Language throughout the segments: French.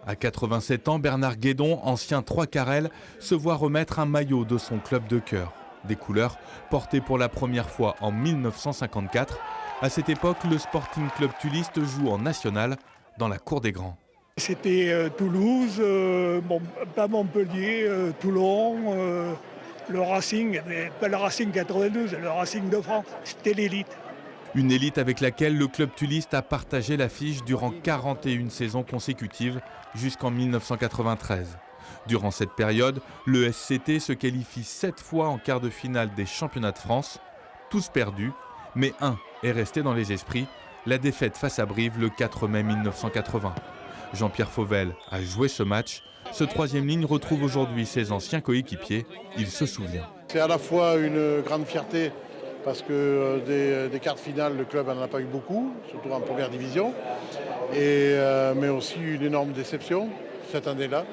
À 87 ans, Bernard Guédon, ancien 3 Carrel, se voit remettre un maillot de son club de cœur. Des couleurs portées pour la première fois en 1954. À cette époque, le Sporting Club Tulliste joue en national dans la cour des grands. C'était Toulouse, pas Montpellier, Toulon, le Racing, mais pas le Racing 92, le Racing de France, c'était l'élite. Une élite avec laquelle le club tulliste a partagé l'affiche durant 41 saisons consécutives jusqu'en 1993. Durant cette période, le SCT se qualifie 7 fois en quart de finale des championnats de France, tous perdus, mais un est resté dans les esprits, la défaite face à Brive le 4 mai 1980. Jean-Pierre Fauvel a joué ce match. Ce troisième ligne retrouve aujourd'hui ses anciens coéquipiers. Il se souvient. C'est à la fois une grande fierté parce que des quarts de finale, le club n'en a pas eu beaucoup, surtout en première division, mais aussi une énorme déception cette année-là,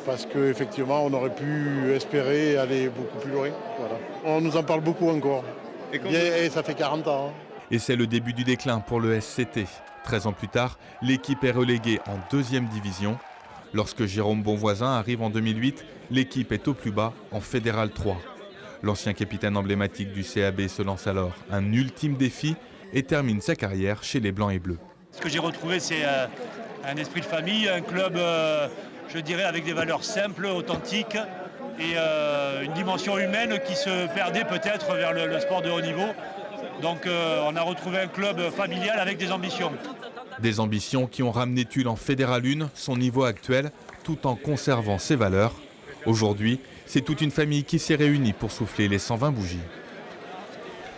parce qu'effectivement, on aurait pu espérer aller beaucoup plus loin. Voilà. On nous en parle beaucoup encore, et ça fait 40 ans. Hein. Et c'est le début du déclin pour le SCT. 13 ans plus tard, l'équipe est reléguée en deuxième division. Lorsque Jérôme Bonvoisin arrive en 2008, l'équipe est au plus bas en Fédéral 3. L'ancien capitaine emblématique du CAB se lance alors un ultime défi et termine sa carrière chez les Blancs et Bleus. Ce que j'ai retrouvé, c'est un esprit de famille, un club, je dirais, avec des valeurs simples, authentiques et une dimension humaine qui se perdait peut-être vers le sport de haut niveau. Donc on a retrouvé un club familial avec des ambitions. Des ambitions qui ont ramené Tulle en Fédéral 1, son niveau actuel, tout en conservant ses valeurs. Aujourd'hui, c'est toute une famille qui s'est réunie pour souffler les 120 bougies.